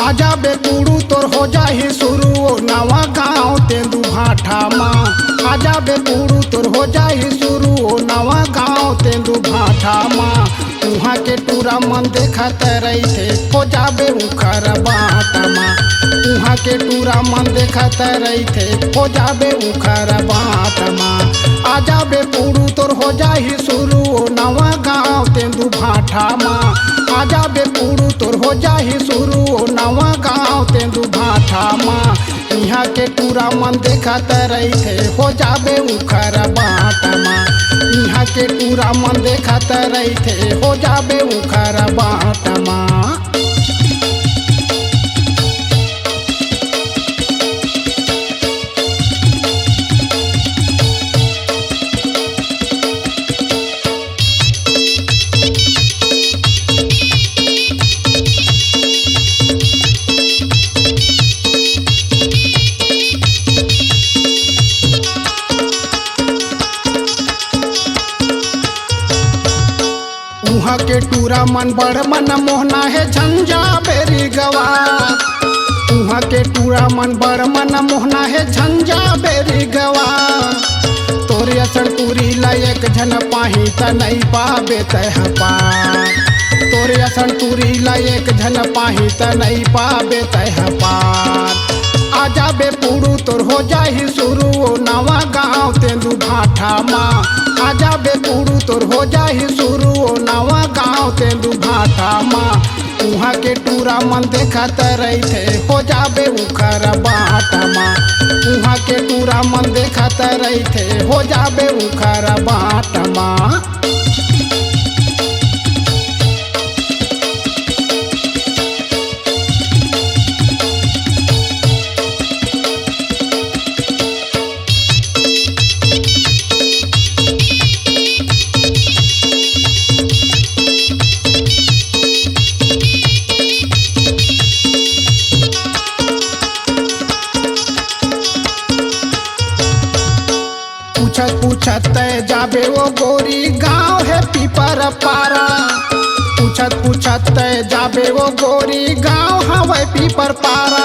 आजा बेकुड़ू तोर हो जाही शुरू ओ नवा गाँव तेंदू भाठा माँ। आजा बेकुड़ू तोर हो जाही शुरू ओ नवा गाँव तेंदू भाठा माँ। उहाँ के टूरा मन देखत रही थे हो जाबे उखर बाटा माँ। उहाँ के टूरा मन देखत रही थे हो जाबे उखर बाटा माँ। आजा बेकुड़ू तोर हो जाही शुरू ओ नवा गाँव तेंदू भाठा माँ। आजा बेकुड़ू तोर हो जाही शुरू ओ नवा गाँव तेंदू भाठा माँ। यहाँ के टूरा मन देखत रही थे हो जाबे उखर बाटा माँ। यहाँ के टूरा मन देखत रही थे हो जाबे उखर बाटा माँ। उहाँ के टूरा मन बड़ मन मोहना है झंझा बेरी गवा। उहाँ के टूरा मन बड़ मन मोहना है झंझा बेरी गवा। तोरे असर टूरी लायक झन पाही त नहीं पाबे तह पार। तोरे असर टूरी लायक झन पाही त नहीं पाबे तह पार। आजा बेकुड़ू तोर हो जाही शुरू ओ नवा गाँव तेंदू भाठा माँ। आजा बेकुड़ू तोर हो जाही शुरू ओ नवा गाँव तेंदू भाठा माँ। उहाँ के टूरा मन देखत रही थे हो जाबे उखर बाटा माँ। उहाँ के टूरा मन देखत रही थे हो जाबे उखर बाटा माँ। पूछत पूछत जाबे वो गोरी गाँव है पीपर पारा। पूछत पूछत जाबे वो गोरी गाँव हवे पीपर पारा।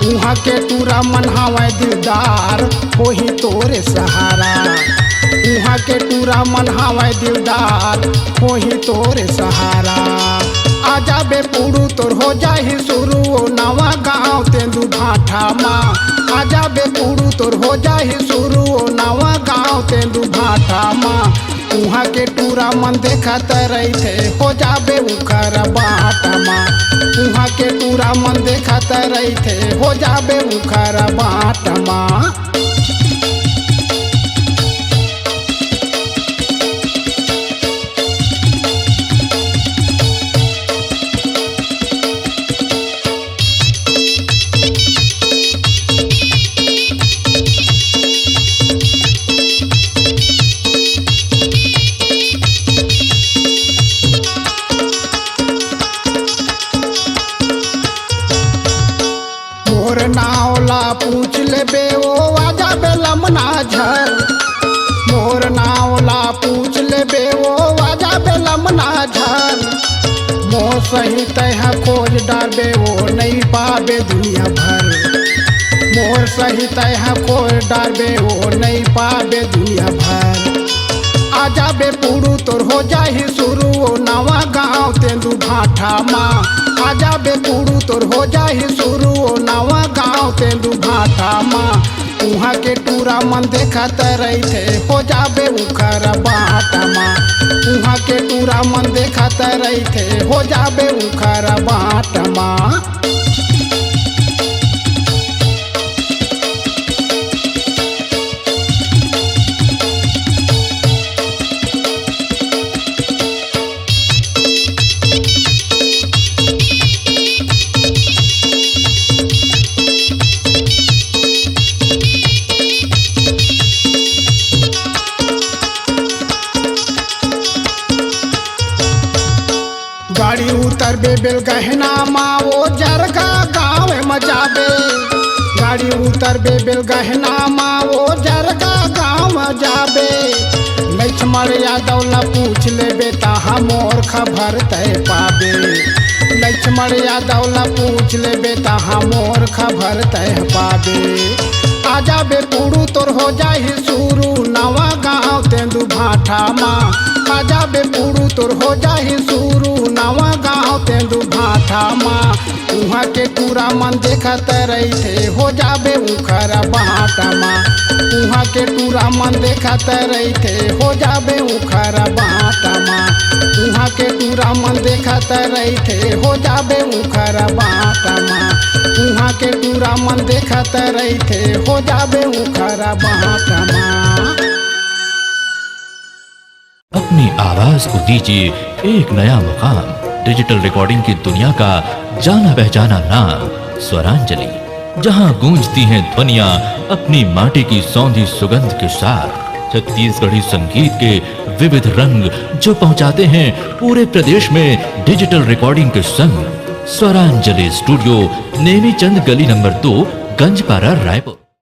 उहाँ के टूरा मन हवे दिलदार होही तोरे सहारा। उहाँ के टूरा मन हवे दिलदार होही तोरे सहारा। आजा बेकुड़ू तोर हो जाही शुरू ओ नवा गाँव तेंदू भाठा माँ। आजा बेकुड़ू तोर हो जाही शुरू ओ नवा गाँव तेंदू भाठा माँ। उहाँ के टूरा मन देखत रही थे हो जाबे उखर बाटा माँ। उहाँ के टूरा मन देखत रही थे हो जाबे उखर बाटा माँ। मोर नावला पूछ लेबे ओ आजा बे लमना झर। मोर नावला पूछ लेबे ओ आजा बे लमना झर। मोर सही तह खोज डारबे ओ नहीं पाबे दुनिया भर। मोर सही तह खोज डारबे ओ नहीं पाबे दुनिया भर। आजा बेकुड़ू तोर हो जाही शुरू ओ नवा गाँव तेंदू भाठा माँ। आजा बेकुड़ू तोर हो जाही शुरू ओ नवा गाँव तेंदू भाठा माँ। उहाँ के टूरा मन देखत रही थे हो जाबे उखर बाटा माँ। उहाँ के टूरा मन देखत रही थे हो जाबे उखर बाटा माँ। गाड़ी उतर बे बेल गहना माँ वो जरगा गाँव में जाबे। गाड़ी उतर बे बेल गहना माँ वो जरगा गाँव में जाबे। लक्ष्मण यादव ला पूछ ले बेटा हमोर खबर तय पाबे। लक्ष्मण यादव ला पूछ ले बेटा हमोर खबर तय पाबे। आजा बे पुड़ू तोर हो जाहि शुरू नवा गाँव तेंदु भाठा माँ। आजा बे पुड़ू तोर हो जाहि शुरू नवा गाँव तेंदु भाठा माँ। उहाँ के पूरा मन देखत रही थे हो जाबे उखर बाटा माँ। उहाँ के पूरा मन देखत रही थे हो जाबे उखर बाटा माँ। उहाँ के पूरा मन देखत रही थे हो जाबे उखर बाटा माँ। उहाँ के पूरा मन देखत रही थे हो जाबे उखर बाटा माँ। अपनी आवाज को दीजिए एक नया मुकाम। डिजिटल रिकॉर्डिंग की दुनिया का जाना पहचाना नाम स्वरांजलि, जहां गूंजती हैं ध्वनियां अपनी माटी की सौंधी सुगंध के साथ। छत्तीसगढ़ी संगीत के विविध रंग जो पहुंचाते हैं पूरे प्रदेश में डिजिटल रिकॉर्डिंग के संग। स्वरांजलि स्टूडियो, नेमीचंद गली नंबर 2, गंजपारा, रायपुर।